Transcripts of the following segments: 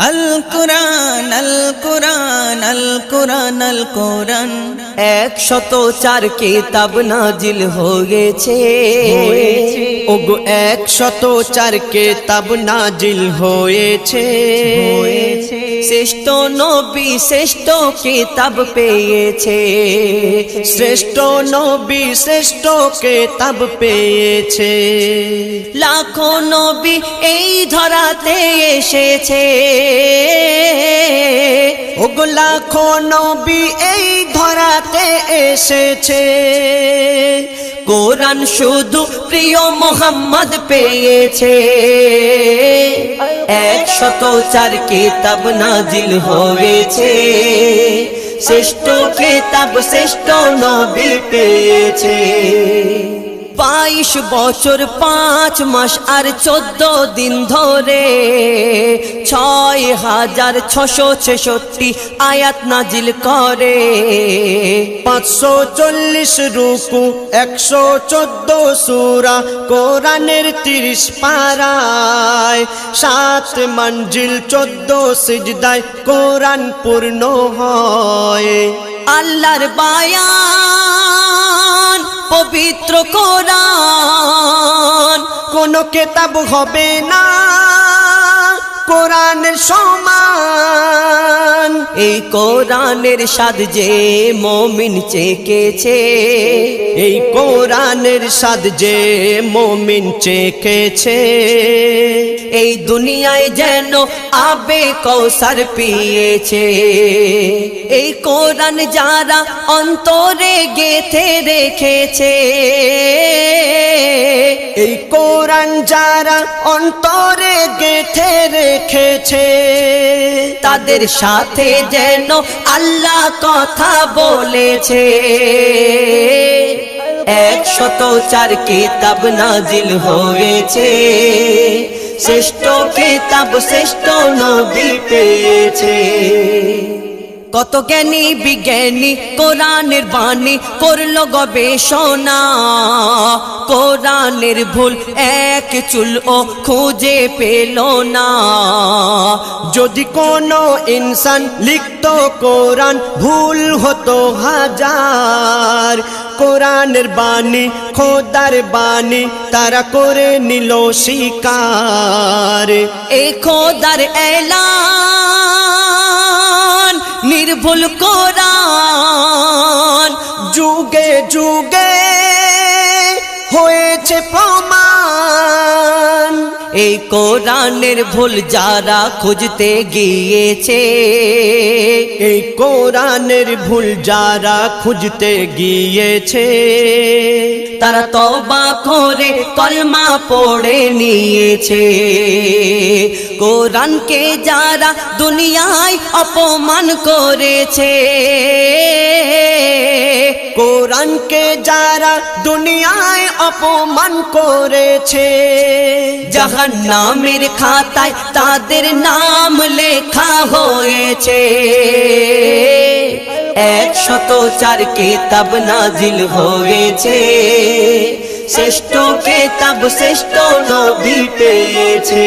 আল কুরআন আল কুরআন আল কুরআন আল কুরআন 104 কিতাব নাজিল হয়েছে ওগো 104 কিতাব নাজিল হয়েছে শ্রেষ্ঠ নবী শ্রেষ্ঠ কিতাব পেয়েছে শ্রেষ্ঠ নবী শ্রেষ্ঠ কিতাব পেয়েছে লাখো নবী এই ধরাতে এসেছে ওগো লাখো নবী এই ধরাতে এসেছে কোরআন শুধু প্রিয় মোহাম্মদ পেয়েছে 104 কিতাব নাজিল হয়েছে শ্রেষ্ঠ কিতাব শ্রেষ্ঠ নবী পেয়েছে 22 বছর 5 মাস আর 14 দিন ধরে 6666 আয়াত নাজিল করে 540 রুকু 114 সূরা কোরআনের 30 পারায় 7 মঞ্জিল 14 সিজদায় কোরআন পূর্ণ হয় আল্লাহর বায়ান পবিত্র কোরআন কোন কিতাব হবে না কোরআনের সমান এই কোরআনের স্বাদ যে মুমিন চেখেছে এই কোরআনের স্বাদ যে মুমিন চেখেছে এই দুনিয়ায় যেন আবে কৌসার পিয়েছে এই কোরআন যারা অন্তরে গেঁথে রেখেছে এই কোরআন যারা অন্তরে গেঁথে রেখেছে তাদের সাথে যেন আল্লাহ কথা বলেছে 104 কিতাব নাজিল হয়েছে শ্রেষ্ঠ কিতাব শ্রেষ্ঠ নবী পেয়েছে কত জ্ঞানী বিজ্ঞানী কোরআনের বাণী করলো গবেষণা কোরআনের ভুল এক চুলও খুঁজে পেল না যদি কোনো ইনসান লিখত কোরআন ভুল হতো হাজার কোরআনের বাণী খোদার বাণী তারা করে নিল স্বীকার এই খোদার এলান নির্ভুল কোরআন যুগে যুগে হয়েছে প্রমাণ এই কোরআনের ভুল যারা খুঁজতে গিয়েছে এই কোরআনের ভুল যারা খুঁজতে গিয়েছে তারা তওবা করে কলমা পড়ে নিয়েছে কোরআনকে যারা দুনিয়ায় অপমান করেছে কোরআনকে যারা দুনিয়ায় অপমান করেছে জাহান্নামের খাতায় তাদের নাম লেখা হয়েছে 104 কিতাব নাজিল হয়েছে শ্রেষ্ঠ কিতাব শ্রেষ্ঠ নবী পেয়েছে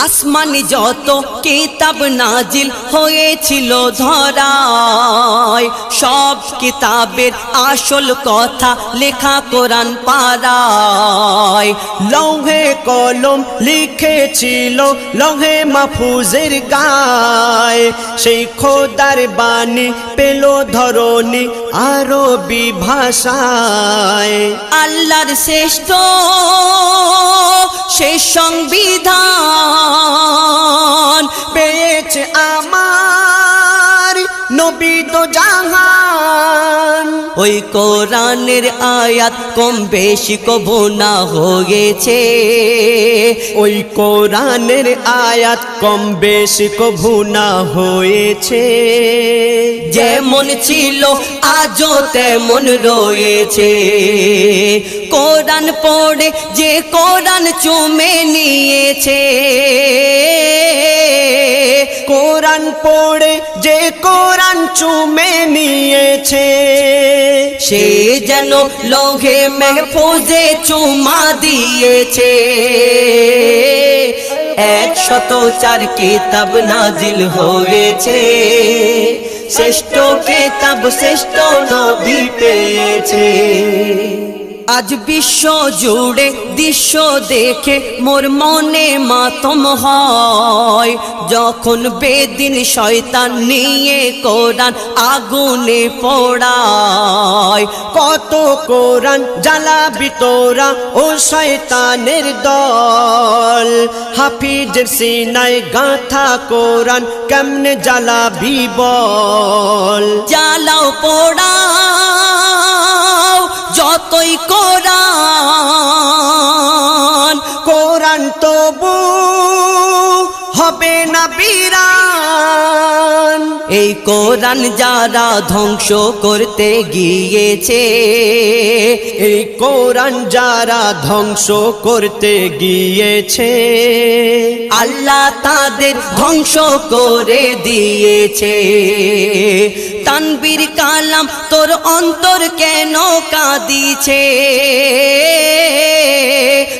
আসমানি যত কিতাব নাজিল হয়েছিল ধরায় সব কিতাবের আসল কথা লেখা কোরআন পারায় লৌহে কলম লিখেছিল লৌহে মাহফুজের গায় সেই খোদার বাণী পেল ধরনী আরবি ভাষায় আল্লাহর শ্রেষ্ঠ শেষ সংবিধান পেয়েছে আমার নবী দো জাহান ওই কোরআনের আয়াত কম বেশি কবু না হয়েছে ওই কোরআনের আয়াত কম বেশি কবু না হয়েছে যেমন ছিল আজও তেমন রয়েছে কোরআন পড়ে যে কোরআন চুমে নিয়েছে কোরআন পড়ে যে কোরআন চুমে নিয়েছে সে যেন লৌহে মাহফুজে চুমা দিয়েছে 104 কিতাব নাজিল হয়েছে, শ্রেষ্ঠ কিতাব শ্রেষ্ঠ নবী পেয়েছে। আজ বিশ্ব জুড়ে দৃশ্য দেখে মোর মনে মাতম হয়, যখন বেদিন শয়তান নিয়ে কোরআন আগুনে পোড়ায়। কত কোরআন জ্বালাবি তোরা ও শয়তানের দল, হাফিজের সিনায় গাঁথা কোরআন কেমনে জ্বালাবি বল। জ্বালাও পোড়াও যতই কোরআন, কোরআন তবু হবে না বিরান। এই কোরআন যারা ধ্বংস করতে গিয়েছে, এই কোরআন যারা ধ্বংস করতে গিয়েছে, আল্লাহ তাদের ধ্বংস করে দিয়েছে। তানবীর কালাম তোর অন্তর কেন কাঁদিছে?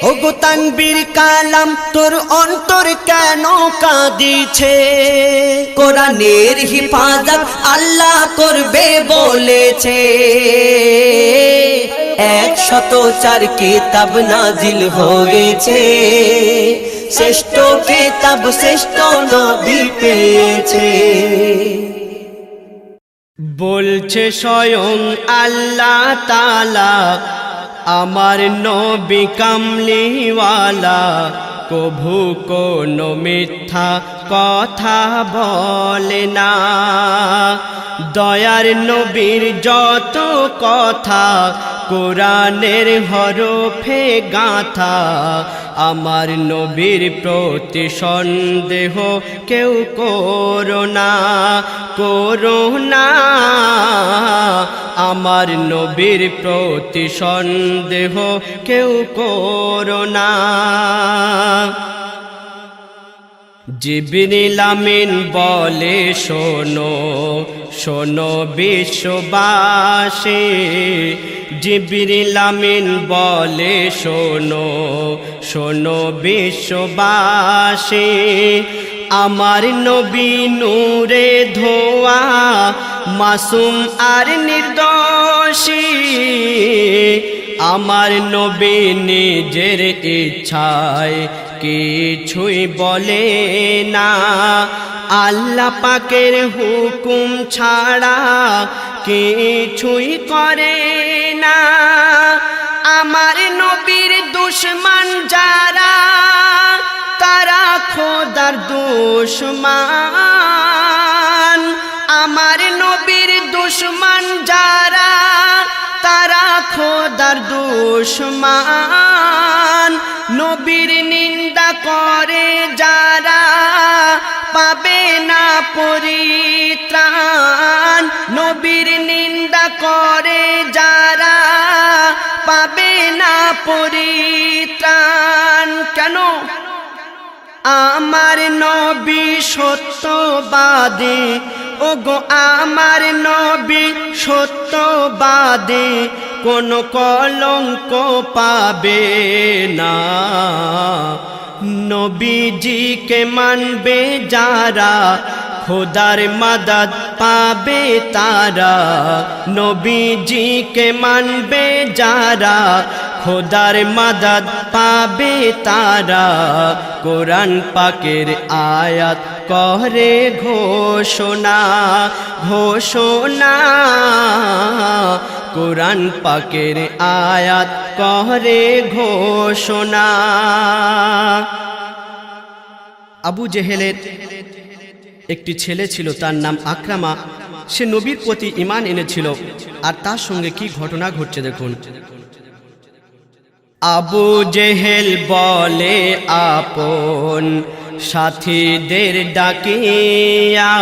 ওগো তানবীর কালাম তোর অন্তর কেন কাঁদিছে? কোরআনের হিফাজত আল্লাহ করবে বলেছে। 104 কিতাব নাজিল হয়েছে, শ্রেষ্ঠ কিতাব শ্রেষ্ঠ নবী পেয়েছে। বলছে স্বয়ং আল্লাহ তাআলা, আমার নবী কামলিওয়ালা কভু কোনো মিথ্যা কথা বলে না। দয়ার নবীর যত কথা কোরআনের হরফে গাঁথা, আমার নবীর প্রতি সন্দেহ কেউ করো না, করো না। আমার নবীর প্রতি সন্দেহ কেউ করো না। জিবরিল আমিন বলে শোনো শোনো বিশ্ববাসী, জিবরিল আমিন বলে শোনো শোনো বিশ্ববাসী, আমার নবী নূরে ধোয়া মাসুম আর নির্দোষী। আমার নবী নিজের ইচ্ছায় কিছুই বলে না, আল্লাহ পাকের হুকুম ছাড়া কিছুই করে না। আমার নবীর দুশমন যারা, তারা খোদার দুশমন। আমার নবীর দুশমন যারা, তারা খোদার দুশমন। নবীর নিন্দা করে যারা, পাবে না পরিত্রাণ। নবীর নিন্দা করে যারা, পাবে না পরিত্রাণ। কেন? আমার নবী সত্যবাদী, ওগো আমার নবী সত্যবাদী, কোন কলঙ্ক পাবে না। নবীজিকে মানবে যারা, খোদার মাদদ পাবে তারা। নবীজিকে মানবে যারা, খোদার মাদদ পাবে তারা। কোরআন পাকের আয়াত করে ঘোষণা, ঘোষণা। কোরআন পাকের আয়াত করে ঘোষণা। আবু জেহেলের একটি ছেলে ছিল, তার নাম আকরামা। সে নবীর প্রতি ঈমান এনেছিল, আর তার সঙ্গে কি ঘটনা ঘটছে দেখুন। আবু জেহেল বলে আপন সাথীদের ডাকিয়া,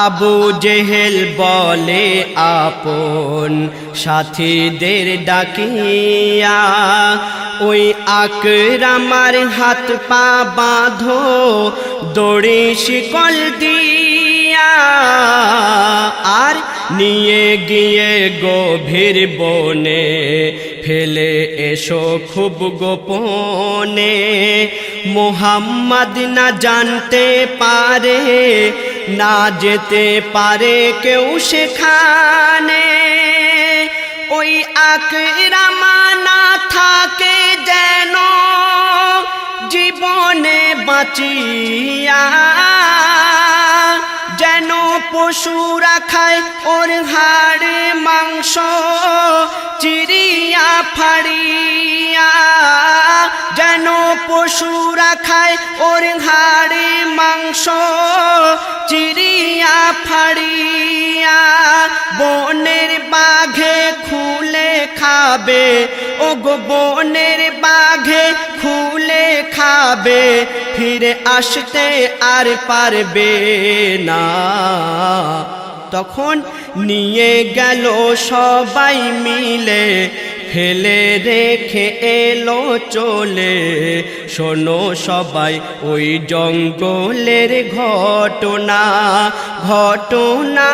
আবু জেহেল বলে আপন সাথীদের ডাকিয়া, ওই আকরামার হাত পা বাঁধো দড়ি শিকল দিয়া, আর নিয়ে গিয়ে গভীর বনে ফেলে এসো খুব গোপনে। মোহাম্মদ না জানতে পারে, না যেতে পারে কেউ সেখানে। ওই আকরামা না থাকে যেন জীবনে বাঁচিয়া, যেন পশুরা খায় ওর হাড় মাংস চিরিয়া ফাড়িয়া, যেন পশুরা খায় ওর হাড় মাংস চিরিয়া ফাড়িয়া। বনের বাঘে খুলে খাবে, ও গো বনের বাঘে খুলে খাবে, ফিরে আসতে আর পারবে না। তখন নিয়ে গেল সবাই মিলে, ফেলে রেখে এলো চলে। শোনো সবাই ওই জঙ্গলের ঘটনা, ঘটনা।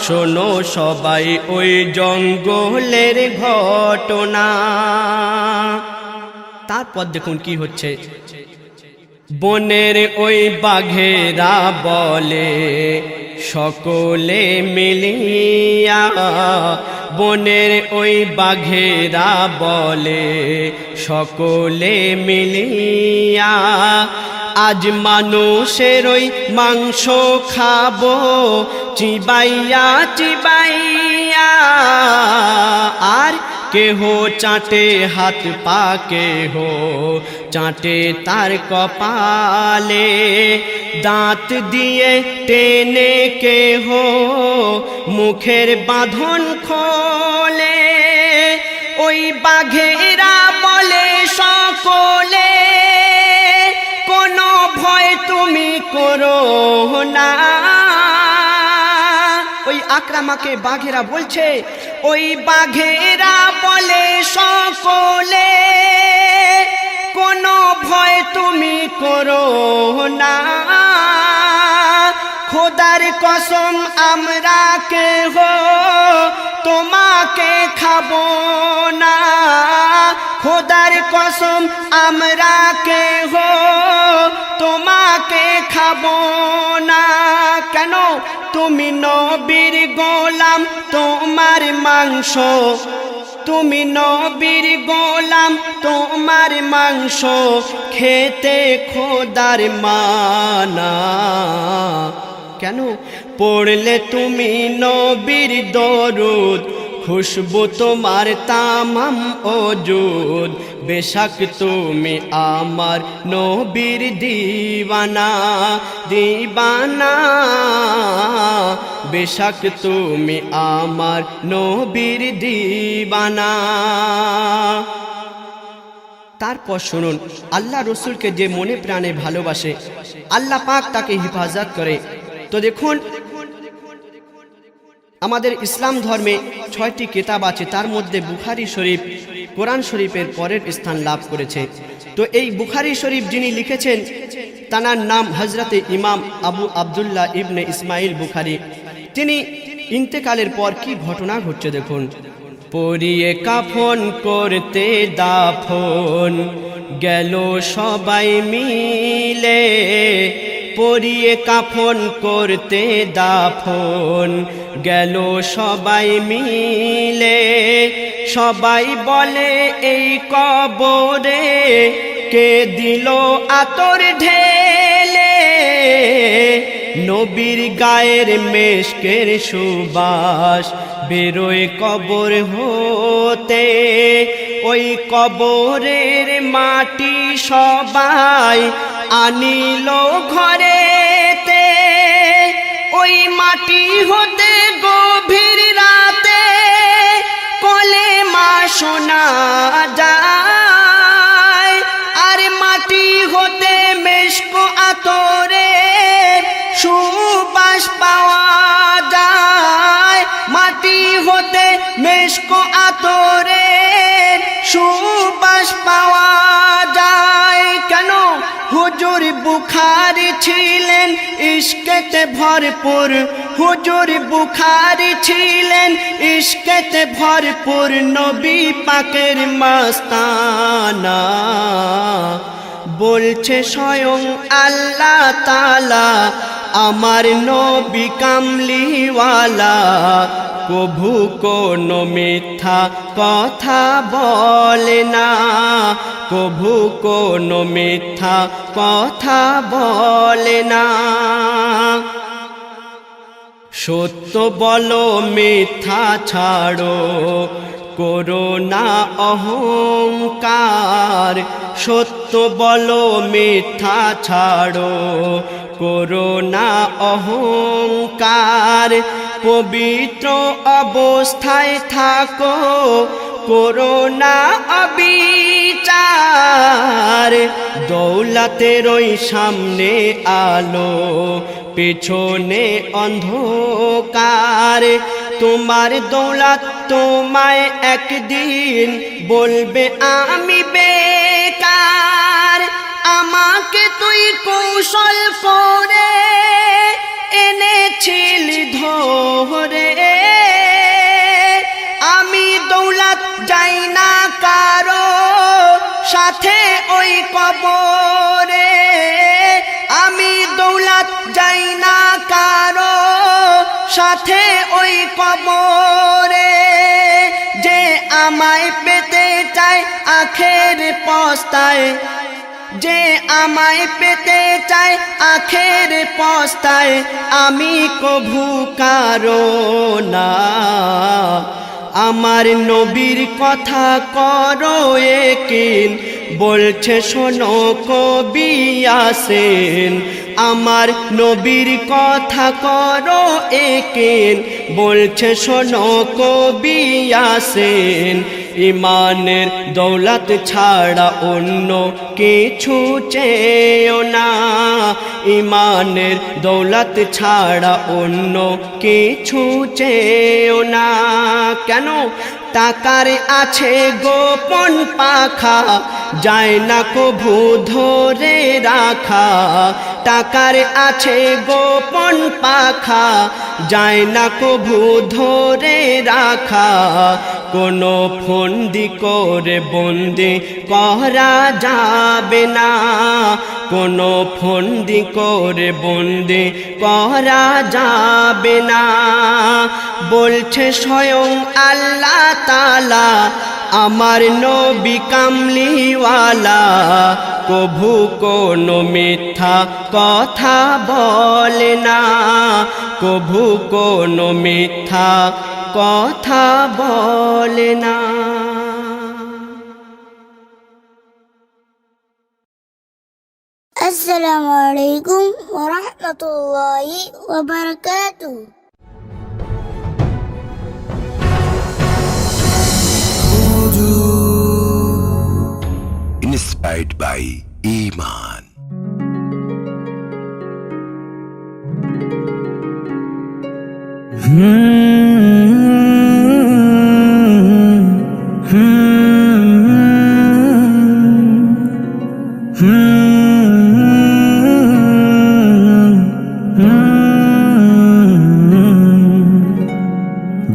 শোনো সবাই ওই জঙ্গলের ঘটনা। তারপর দেখুন কি হচ্ছে। বনের ওই বাঘেরা বলে সকলে মিলিয়া, বনের ওই বাঘেরা বলে সকলে মিলিয়া, আজ মানুষের ওই মাংস খাবো চিবাইয়া চিবাইয়া। আর কেহ চাটে হাত পা, কেহ চাটে তার কপালে, দাঁত দিয়ে টেনে কেহ মুখের বাঁধন খোলে। ওই বাঘেরা বলে সকলে কোনো ভয় তুমি করো না। ওই আকরামাকে বাঘেরা বলছে, ওই বাঘেরা বলে সকলে কোনো ভয় তুমি করো না। খোদার কসম আমরা কেহ তোমাকে খাবো না, খোদার কসম আমরা কেহ তোমাকে খাবো না। কেন? তুমি নবীর গোলাম, তোমার মাংস, তুমি নবীর গোলাম, তোমার মাংস খেতে খোদার মানা। কেন? পড়লে তুমি নবীর দরুদ, খুশবু তোমার তামাম ওজুদ। বেশক তুমি আমার নবীর দিওয়ানা, দিওয়ানা। বেশক তুমি আমার নবীর দিওয়ানা। তারপর শুনুন, আল্লাহ রসুলকে যে মনে প্রাণে ভালোবাসে, আল্লাহ পাক তাকে হিফাজত করে। তো দেখুন, আমাদের ইসলাম ধর্মে 6টি কিতাব আছে, তার মধ্যে বুখারী শরীফ কোরআন শরীফের পরের স্থান লাভ করেছে। তো এই বুখারী শরীফ যিনি লিখেছেন তার নাম হজরতে ইমাম আবু আবদুল্লাহ ইবনে ইসমাইল বুখারী। তিনি ইন্তেকালের পর কি ঘটনা ঘটছে দেখুন। পরিয়ে কাফন করতে দাফন গেল সবাই মিলে, পরিয়ে কাফন করতে দাফন গেল সবাই মিলে। সবাই বলে এই কবরে কে দিল আতর ঢেলে, নবীর গায়ের মেশকের সুবাস বেরোয় কবর হতে। ওই কবরের মাটি সবাই আনিল ঘরেতে, ওই মাটি হতে গভীর রাতে কলেমা শোনা যায়। আর মাটি হতে মেশক আতরের সুবাস পাওয়া যায়, মাটি হতে মেশক আতরের সুবাস পাওয়া যায়। কেন? হুজুর বুখারী ছিলেন ইশকেতে ভরপুর, হুজুর বুখারী ছিলেন ইশকেতে ভরপুর, নবী পাকের মাস্তানা। বলছে স্বয়ং আল্লাহ তাআলা আমার নবী কামলিওয়ালা, কভু কোনো মিথ্যা কথা বলে না, কভু কোনো মিথ্যা কথা বলে না। সত্য বলো মিথ্যা ছাড়ো, করো না অহংকার, সত্য বলো মিথ্যা ছাড়ো, করো না অহংকার। পবিত্র অবস্থায় থাকো, করো না অবিচার। দৌলতের ওই সামনে আলো, পেছনে অন্ধকার। তোমার দৌলত তোমায় একদিন বলবে আমি বেকার। আমাকে তুই কৌশল করে এনেছিলি ধরে, আমি দৌলত যাই না কারো সাথে ওই কবরে, আমি দৌলত যাই না কারো সাথে ওই কবরে। যে আমায় পেতে চায় আখের পস্তায়, যে আমায় পেতে চায় আখের পস্তায়, আমি কভু কারো না। আমার নবীর কথা করো একিন, বলছে শোনো কবি আসেন। আমার নবীর কথা করো একিন, বলছে শোনো কবি আসেন। ইমানের দৌলত ছাড়া অন্য কিছু চেয়েও না, ইমানের দৌলত ছাড়া অন্য কিছু চেয়েও না। কেন? টাকার আছে গোপন পাখা, যায় না কভু ধরে রাখা। টাকার আছে গোপন পাখা, যায় না কভু ধরে রাখা। কোনো ফন্দি করে বন্দি করা যাবে না, কোনো ফন্দি করে বন্দি করা যাবে না। বলছে স্বয়ং আল্লাহ তাআলা আমার নবী কামলিওয়ালা, কভু কোনো মিথ্যা কথা বলে না, কভু কোনো মিথ্যা কথা বলে না। আসসালামু আলাইকুম ওয়া রাহমাতুল্লাহি ওয়া বারাকাতুহু। Inspired by Iman.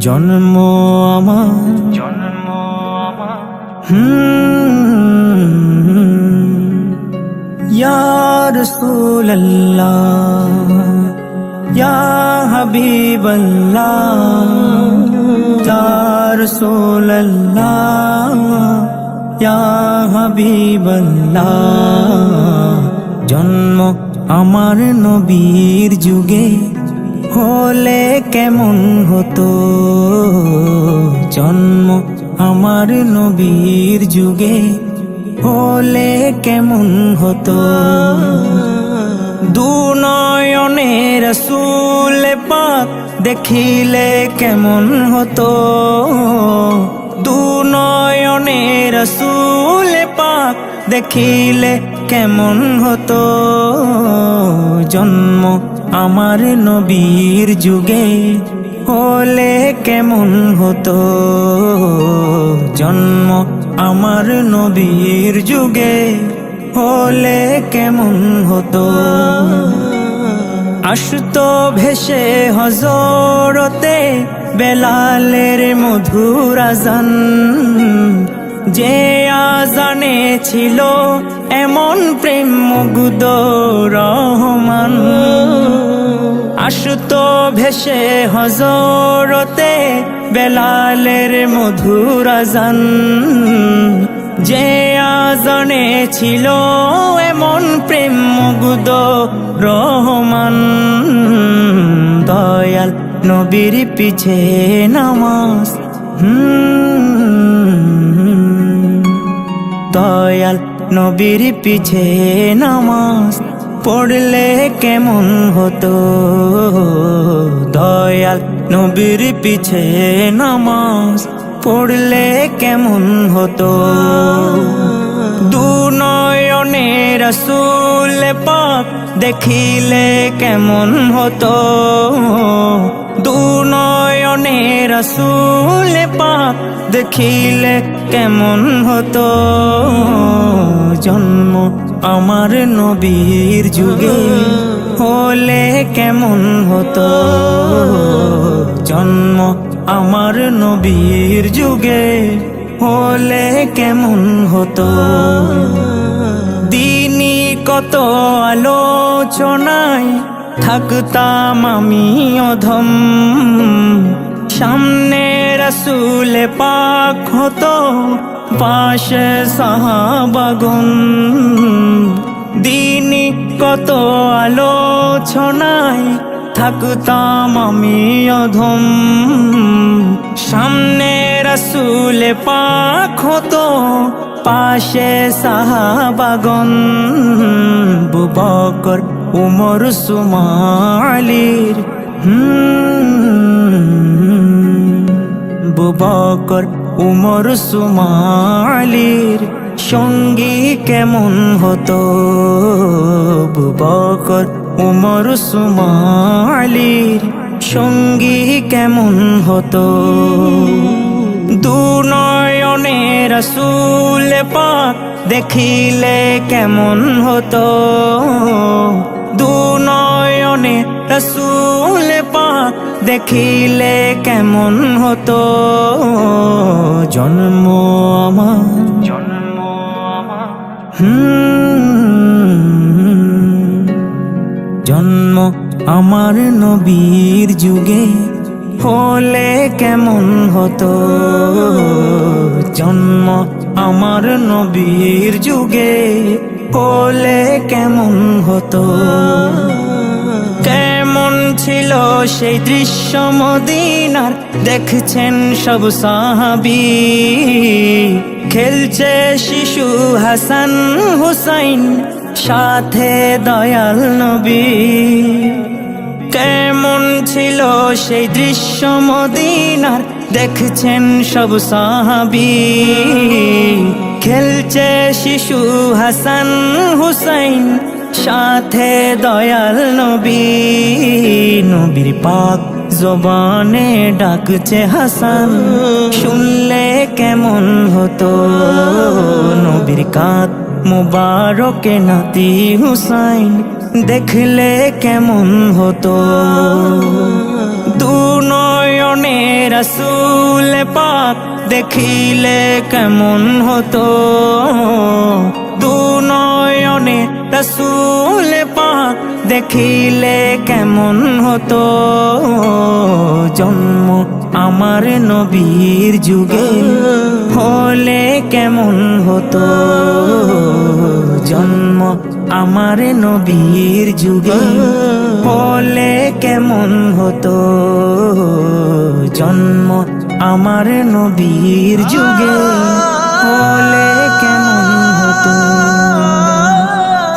জন্ম আমার ইয়া রাসূলুল্লাহ ইয়া হাবিবাল্লাহ ইয়া রাসূলুল্লাহ ইয়া হাবিবাল্লাহ। জন্ম আমার নবীর যুগে হলে কেমন হতো, জন্ম আমার নবীর যুগে হলে কেমন হতো। দুনয়নে রাসূল পাক দেখিলে কেমন হতো, দুনয়নে রাসূল পাক দেখিলে কেমন হতো। জন্ম আমার নবীর যুগে হলে কেমন হতো, জন্ম আমার নবীর যুগে হলে কেমন হতো। আসতো ভেসে হজরতে বেলালের মধুর আজান, যে আজানে ছিল এমন প্রেম মুগ্ধ রহমান। আসতো ভেসে হজরতে বেলালের মধুর আজান, যে আজানে ছিল এমন প্রেম মুগ্ধ রহমান। দয়াল নবীর পিছে নামাজ, দয়াল নবীর পিছে নামাজ পড়লে কেমন হতো। দয়াল নবীর পিছে নামাজ পড়লে কেমন হতো। দুনয়নে রাসূল পাক দেখিলে কেমন হতো। দুনয়নে রাসূল পাক দেখিলে কেমন হতো। জন্ম আমার নবীর যুগে হলে কেমন হতো। জন্ম আমার নবীর যুগে হলে কেমন হতো। দিনই কত আলোচনায় থাকতাম আমি অধম, সামনে রাসূল পাক হতো পাশে সাহাবাগণ। দিনই কত আলোচনায় থাকতাম আমি অধম, সামনে রাসূল পাক হতো পাশে সাহাবাগণ। আবু বকর উমর উসমান আলীর, আবু বকর উমর উসমান আলীর সঙ্গী কেমন হতো। আবু বকর উমর উসমান আলীর সঙ্গী কেমন হতো। দুনয়নে রাসূল পাক দেখিলে কেমন হতো। দুনয়নে রাসূল পাক দেখিলে কেমন হতো। জন্ম আমার, জন্ম আমার নবীর যুগে হলে কেমন হতো। জন্ম আমার নবীর যুগে হলে কেমন হতো। কেমন ছিল সেই দৃশ্য মদিনার দেখছেন সব সাহাবী। খেলছে শিশু হাসান হুসাইন সাথে দয়াল নবী। কেমন ছিল সেই দৃশ্য মদিনার দেখছেন সব সাহাবী। খেলছে শিশু হাসান হুসাইন সাথে দয়াল নবী। নবীর পাক জবানে ডাকছে হাসান, শুনলে কেমন হতো। নবীর কাঁধ মুবারকে নাতি হুসাইন দেখলে কেমন হতো। দুনয়নে রাসূল পাক দেখিলে কেমন হতো। দুনয়নে রাসূল পাক দেখিলে কেমন হতো। জন্ম আমার নবীর যুগে হলে কেমন হতো। জন্ম আমার নবীর যুগে হলে কেমন হতো। জন্ম আমার নবীর যুগে হলে কেমন হতো।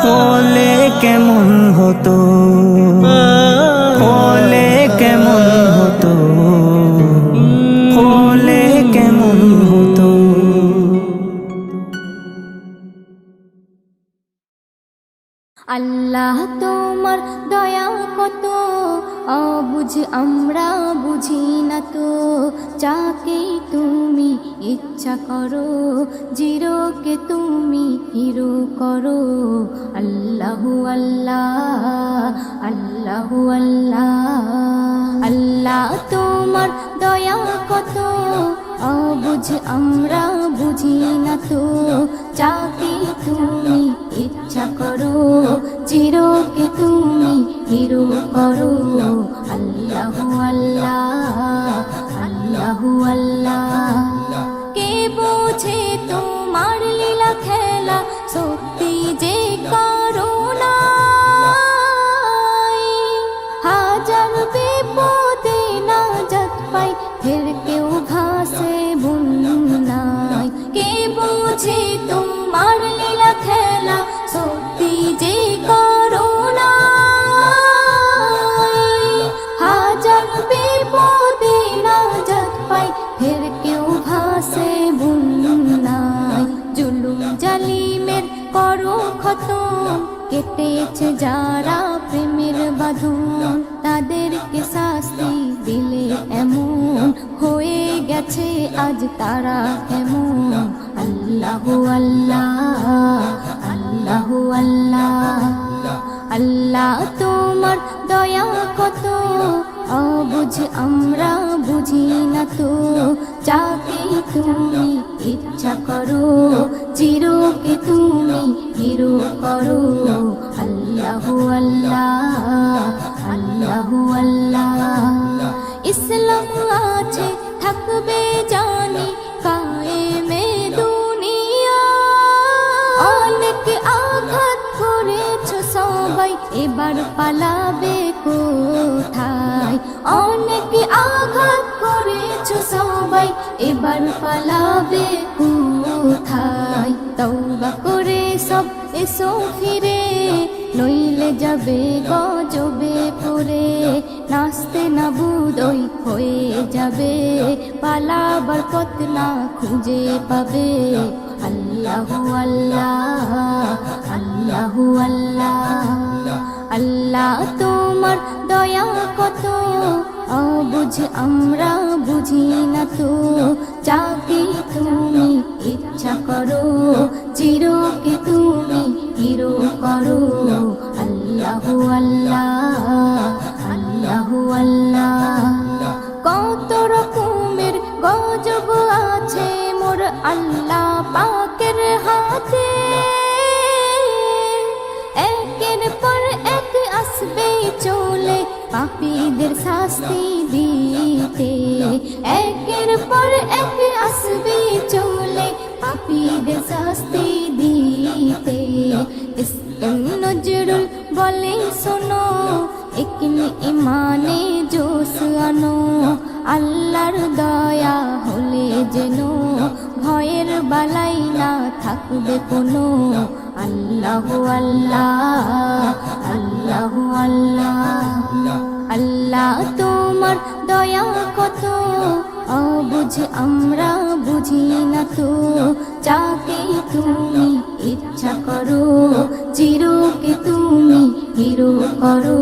হলে কেমন হতো। হলে কেমন হতো। হলে কেমন হতো। আল্লাহ তোমার দয়া কত অবুঝ আমরা বুঝি না তো, যাকে তুমি ইচ্ছা করো, জিরোকে তুমি হিরো করো। আল্লাহু আল্লাহ, আল্লাহু আল্লাহ। আল্লাহ তোমার দয়া কত, অবুঝ আমরা বুঝি না তো, যাকে তুমি ইচ্ছা করো, জিরোকে তুমি হিরো করো। আল্লাহু আল্লাহ, আল্লাহু আল্লাহ। কে বোঝে তোমার লীলা খেলা, সত্যি যে করুণা, হাজার বিপদে নাজাত পাই, ফের কেউ ভাসে বন্যায়। কে বোঝে তোমার লীলা খেলা, সত্যি যে করুণা, হাজার বিপদে নাজাত পাই, ফের কেউ ভাসে বন্যায়। জুলুম জালিমের করো খতম, কেটেছে যারা প্রেমের বাঁধন, তাদেরকে শাস্তি দিলে এমন হয়ে গেছে আজ তারা কেমন। আল্লাহু আল্লাহ, আল্লাহু আল্লাহ। আল্লাহ তোমার দয়া কত, অবুঝ আমরা বুঝি না তো, যাকে তুমি ইচ্ছা করো, জিরোকে তুমি হিরো করো। আল্লাহু আল্লাহ, আল্লাহু আল্লাহ। ইসলাম আছে থাকবে জানি কায়েমে দুনিয়া, অনেক আঘাত করেছো সবাই, এবার পালাবে কোথায়? অনেক আঘাত করেছো সবাই, এবার পালাবে কোথায়? তওবা করে সব এসো ফিরে, নইলে যাবে গজবে পড়ে, নাচতে না বুদই হয়ে যাবে, পালাবার পথ না খুঁজে পাবে। আল্লাহু আল্লাহ, আল্লাহু আল্লাহ। আল্লাহ তোমার দয়া কত, অবুঝ আমরা বুঝি না তো, যাকে তুমি ইচ্ছা করো, জিরোকে তুমি হিরো করো। আল্লাহু আল্লাহ, আল্লাহু আল্লাহ। কত রকমের গজব আছে মোর আল্লাহ পাকের হাতে, একের পর এক আসবে চলে পাপীদের শাস্তি দিতে। একের পর এক আসবে চলে পাপীদের শাস্তি দিতে। নজরুল বলে শোনো, একনি ইমানে জোশ আনো, আল্লাহর দয়া হলে যেন ভয়ের বালাই না থাকবে কোনো। আল্লাহু আল্লাহ, আল্লাহু আল্লাহ। আল্লাহ তোমার দয়া কত, অবুঝ আমরা বুঝি না তো, যাকে তুমি ইচ্ছা করো, জিরোকে তুমি হিরো করো।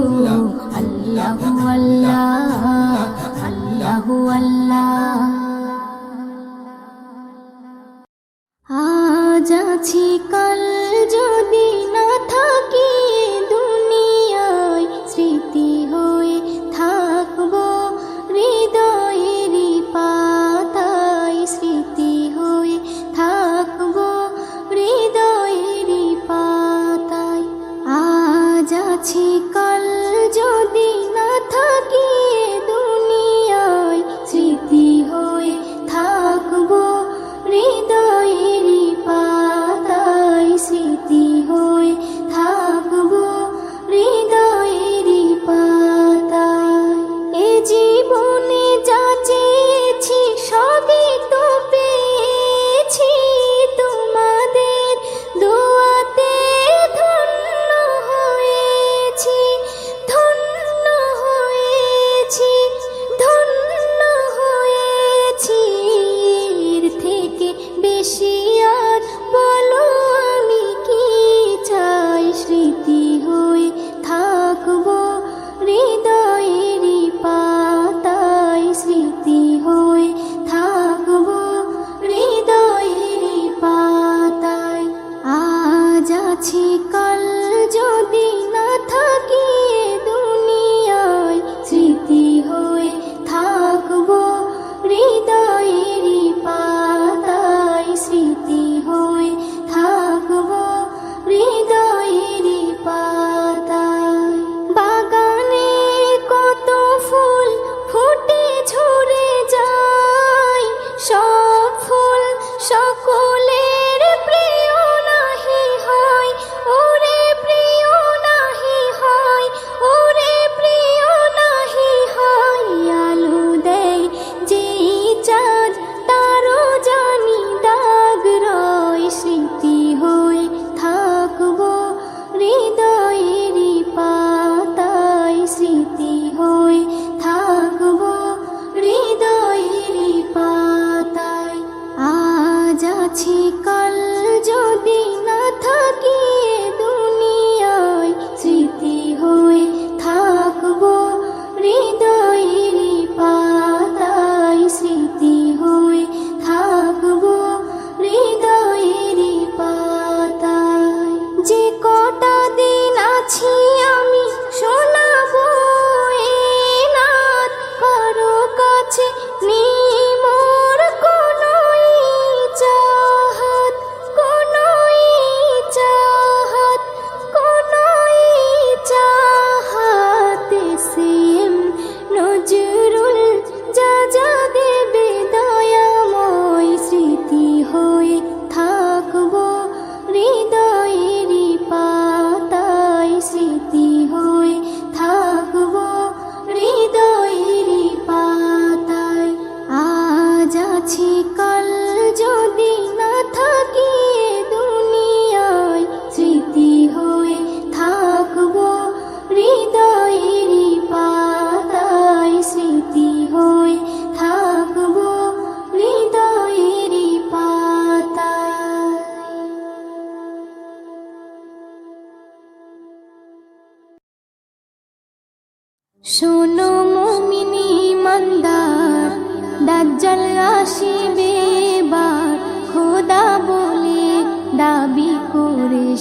আল্লাহু আল্লাহ, আল্লাহু আল্লাহ। আজ আছি কাল যদি না থাকি দুনিয়ায়, স্মৃতি হয়ে থাকবো হৃদয়েরই পাতায়, স্মৃতি হয়ে থাকবো হৃদয়েরই পাতায়। আজ আছি কাল যদি না থাকি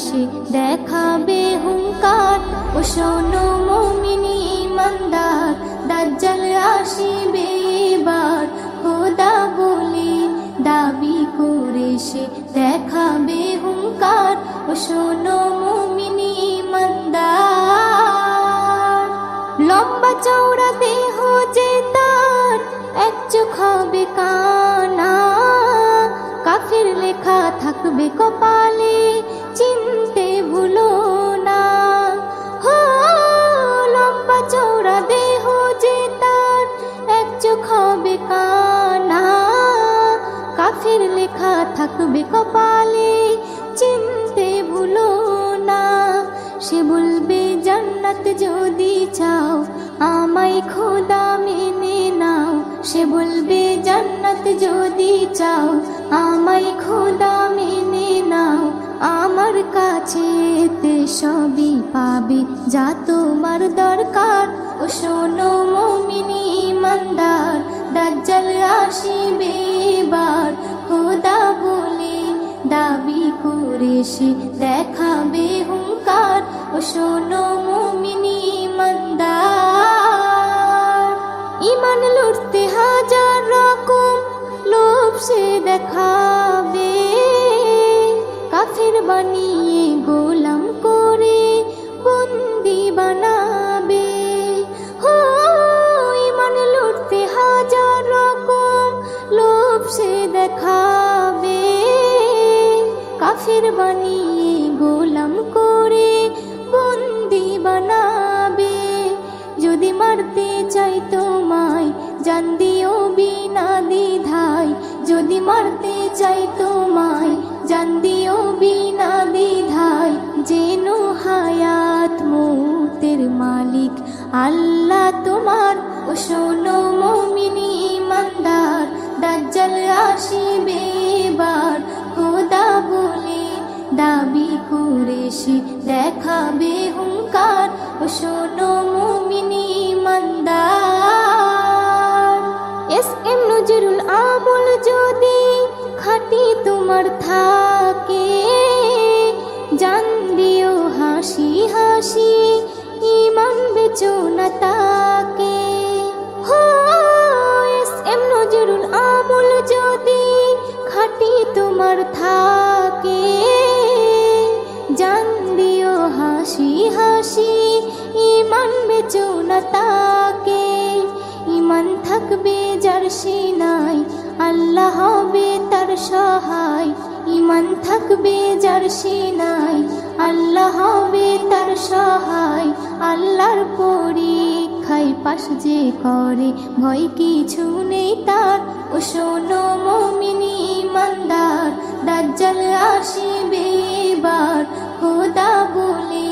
সে দেখাবে হুঙ্কার। ও শোনো মুমিন ঈমানদার, দাজ্জাল আসিবে এবার, খোদা বলে দাবি করে সে দেখাবে হুঙ্কার। ও শোনো মুমিন ঈমানদার, লম্বা চওড়া দেহ যে তার, এক চোখ হবে কানা, কাফির লেখা থাকবে কপালে, চিনতে ভুলো না। হো লম্বা চওড়া দেহ যে তার, এক চোখ হবে কানা, কাফির লেখা থাকবে কপালে, চিনতে ভুলো না। সে বলবে জান্নাত যদি চাও, আমায় খোদা মেনে নাও। সে বলবে জান্নাত যদি চাও, আমায় খোদা মেনে নাও। আমার কাছে তে সবই পাবে যা তোমার দরকার। ও শোনো মুমিন ঈমানদার, দাজ্জাল আসিবে এবার, খোদা বলে দাবি করে সে দেখাবে হুঙ্কার। ও শোনো মুমিন ঈমানদার, ঈমান লুটতে হাজার রকম লোভ সে দেখাবে, কাফির বানিয়ে গোলাম করে বন্দি বানাবে। হো ঈমান লুটতে হাজার রকম লোভ সে দেখাবে, কাফির বানিয়ে গোলাম করে বন্দি বানাবে। যদি মারতে চাই তোমায়, জান দিও বিনা দ্বিধায়। যদি মারতে চাই তোমায়, জান দিও বিনা দ্বিধায়। যেন হায়াত মৌতের মালিক আল্লাহ তোমার। ও শোনো মুমিন ঈমানদার, দাজ্জাল আসিবে এবার, খোদা বলে দাবি করে সে দেখাবে হুঙ্কার। ও শোনো মুমিন ঈমানদার, এস.এম. নজরুল আমল যদি খাঁটি তোমার থাকে, জান দিও হাসি হাসি, ঈমান বেচো না তাকে। হো এস.এম. নজরুল আমল যদি খাঁটি তোমার থাকে, জান দিও হাসি হাসি, ঈমান বেচো না তাকে। ঈমান থাকবে যার সিনায়, আল্লাহ হবে তার সহায়। ঈমান থাকবে যার সিনায়, আল্লাহ হবে তার সহায়। আল্লাহর পরীক্ষায় পাশ যে করে, ভয় কিছু নেই তার। ও শোনো মুমিন ঈমানদার, দাজ্জাল আসিবে এবার, খোদা বলে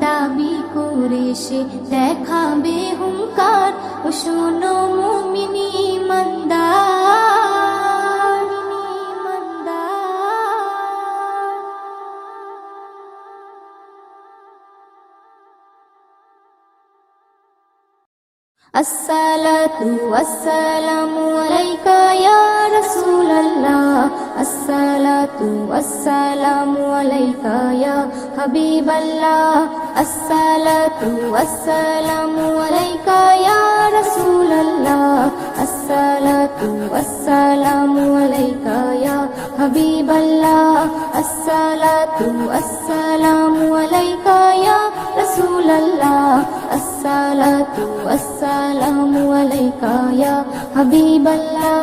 দাবি করে সে দেখাবে হুঙ্কার। ও শোনো মুমিন ঈমানদার, আসসালাতু ওয়াসসালামু আলাইকা ইয়া রাসূলুল্লাহ, আসসালাতু ওয়াসসালামু আলাইকা ইয়া হাবিবাল্লাহ, আসসালাতু ওয়াসসালামু আলাইকা ইয়া রাসূলুল্লাহ, আসসালাতু ওয়াসসালামু আলাইকা ইয়া হাবিবাল্লাহ, আসসালাতু ওয়াসসালামু আলাইকা ইয়া রাসূলুল্লাহ, আসসালাতু ওয়াসসালামু আলাইকা ইয়া হাবিবাল্লাহ।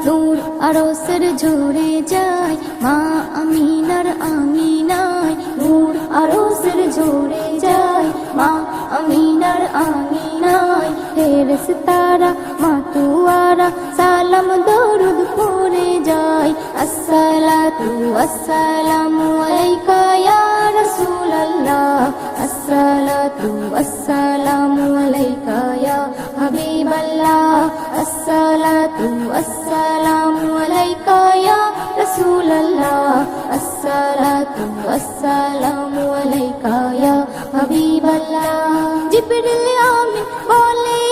নূর আরশের ঝরে যায় মা আমিনার আঙিনায়, নূর আরশের ঝরে যায় মা আমিনার আঙিনায়। ফেরেশতারা মাতুয়ারা সালাম দরুদ পড়ে যায়, আসসালাতু ওয়াসসালামু আলাইকা ইয়া রাসূলুল্লাহ, আসসালাতু ওয়াসসালামু আলাইকা ইয়া হাবিবাল্লাহ, আসসালাতু ওয়াসসালামু আলাইকা ইয়া রাসূলুল্লাহ, আসসালাতু ওয়াসসালামু আলাইকা ইয়া হাবিবাল্লাহ। জিবরিল আমিন বলে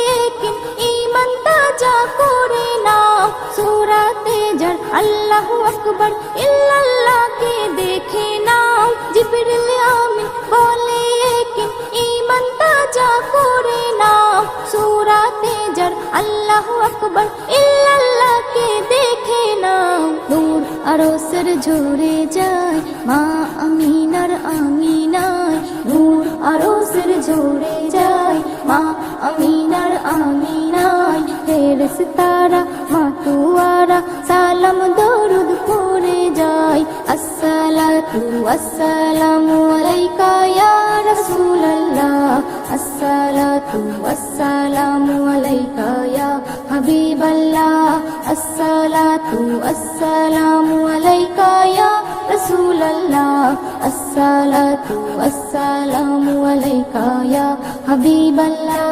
কি ঈমান তাজা করে নাও, সূরাতে যার আল্লাহু আকবার ইল্লাল্লাহকে দেখে নাও। জিবরিল আমিন বলে একিন ঈমান তাজা করে নাও সূরাতে যার আল্লাহু আকবার ইল্লাল্লাহকে দেখে নাও নূর আরশের ঝরে যায় মা আমিনার আমিনায় নূর আরশের ঝরে যায় মা আমিনার আমিনায় ফেরেশতারা মাতুয়ারা সালাম দরুদ পড়ে যায় আসসালাতু ওয়াসসালামু আলাইকা ইয়া রাসূলুল্লাহ আসসালাতু ওয়াসসালামু আলাইকা ইয়া হাবিবাল্লাহ আসসালাতু ওয়াসসালামু আলাইকা ইয়া রাসূলুল্লাহ আসসালাতু ওয়াসসালামু আলাইকা ইয়া হাবিবাল্লাহ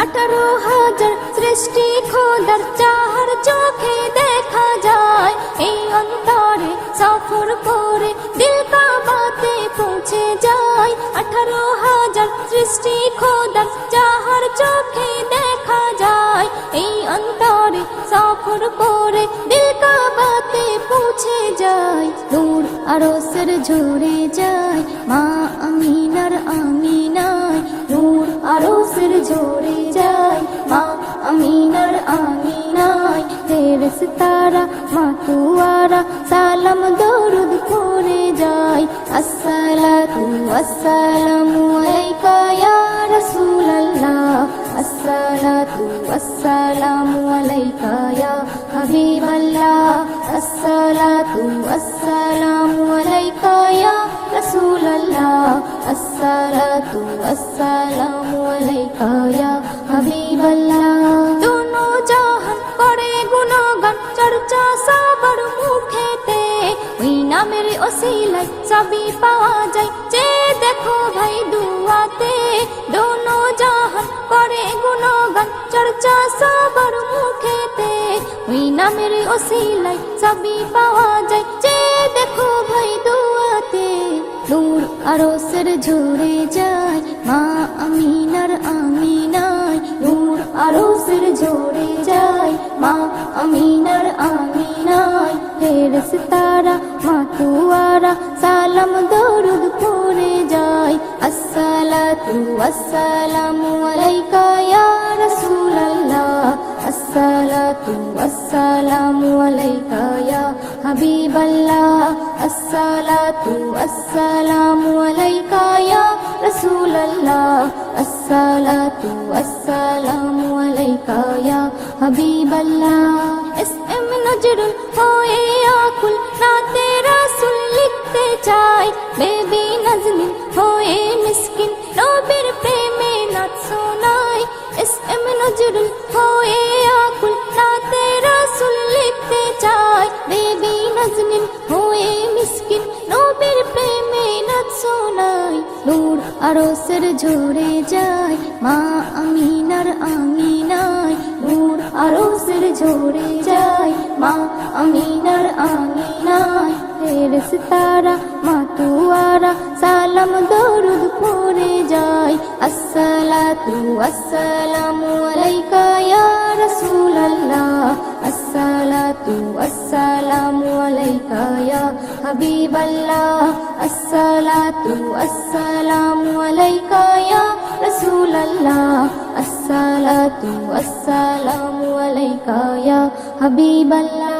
18,000 সৃষ্টি খোদার চার চোখে দেখা যায় এই অন্তরে সফর করে দিল কাবাতে পৌঁছে যায় 18,000 সৃষ্টি খোদার চার চোখে দেখা যায় এই অন্তরে সফর করে দিল কাবাতে পৌঁছে যায় নূর আরশের ঝরে যায় মা আমিনার আমিনায় নূর আরশের ঝরে যায় মা আমিনার আমিনায় ফেরেশতারা মাতুয়ারা সালাম দরুদ পড়ে যায় আসসালাতু ওয়াসসালামু আলাইকা ইয়া রাসূলুল্লাহ আসসালাতু ওয়াসসালামু আলাইকা ইয়া হাবিবাল্লাহ আসসালাতু ওয়াসসালামু আলাইকা ইয়া রাসূলুল্লাহ আসসালাতু ওয়াসসালামু আলাইকা ইয়া হাবিবাল্লাহ দুনো জাহান করে গুণগান চর্চা সবার মুখেতে ওই নামের ওসিলায় সবই পাওয়া যায় যে দেখো ভাই দুয়াতে দুনো জাহান করে গুণগান চর্চা সবার মুখেতে ওই নামের ওসিলায় সবই পাওয়া যায় যে দেখো ভাই দুয়াতে নূর আরশের ঝরে যায় মা আমিনার আমিনায় নূর আরশের ঝরে যায় মা আমিনার আমিনায় ফেরেশতারা মাতুয়ারা সালাম দরুদ পড়ে যায় আসসালাতু ওয়াসসালামু আলাইকা ইয়া রাসূলুল্লাহ আসসালাতু ওয়াসসালামু আলাইকা ইয়া হাবিবাল্লাহ আসসালাতু ওয়াসসালামু আলাইকা ইয়া রাসূলুল্লাহ আসসালাতু ওয়াসসালামু আলাইকা ইয়া হাবিবাল্লাহ এসএম নজরুল হয়ে আকুল নাতে রাসূল লিখতে চাই বেবি নাজনীন হয়ে মিসকিন নবীর প্রেমে নাচ শোনাই এসএম নজরুল হয়ে আকুল নাতে রাসূল লিখতে চাই বেবি নাজনীন হয়ে মিসকিন নবীর প্রেমে নাচ শোনাই নূর আরশের ঝরে যায় মা আমিনার আমিনায় নূর আরশের ঝরে যায় মা আমিনার আমিনায় ফেরেশতারা মাতুয়ারা সালাম দরুদ পড়ে যায় আসসালাতু ওয়াসসালামু আলাইকা ইয়া রাসূলুল্লাহ আসসালাতু ওয়াসসালামু আলাইকা ইয়া হাবিবাল্লাহ আসসালাতু ওয়াসসালামু আলাইকা ইয়া রাসূলুল্লাহ আসসালাতু ওয়াসসালামু আলাইকা ইয়া হাবিবাল্লাহ।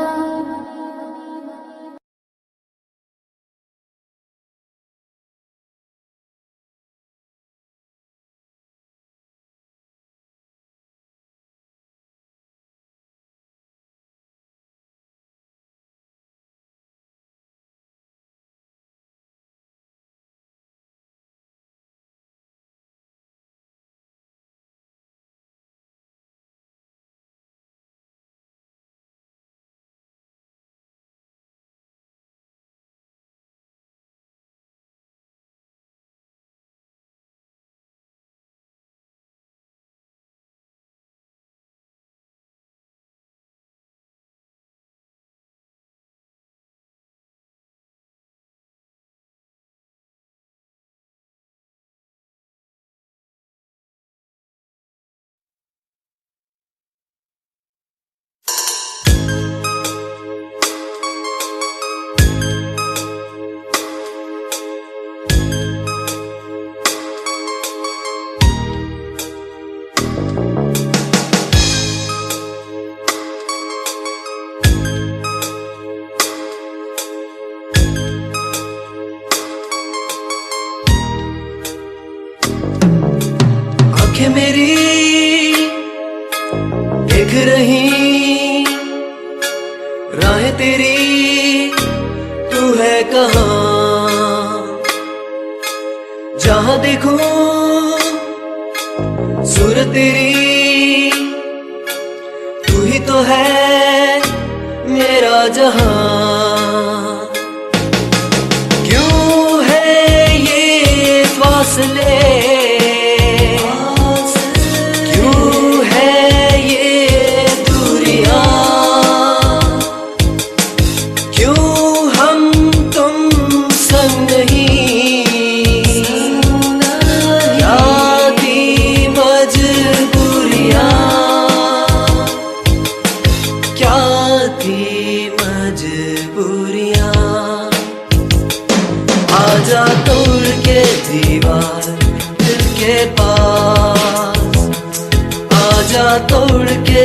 राह तेरी तू है कहाँ, जहाँ देखो सूरत तेरी, तू ही तो है मेरा जहाँ। क्यों है ये फासले, क्यों है ये दूरियां, क्यों हम तुम संग नहीं, क्या थी मजबूरियां, क्या थी मजबूरियां। आजा तोड़ के दीवार दिल के पास, आजा तोड़ के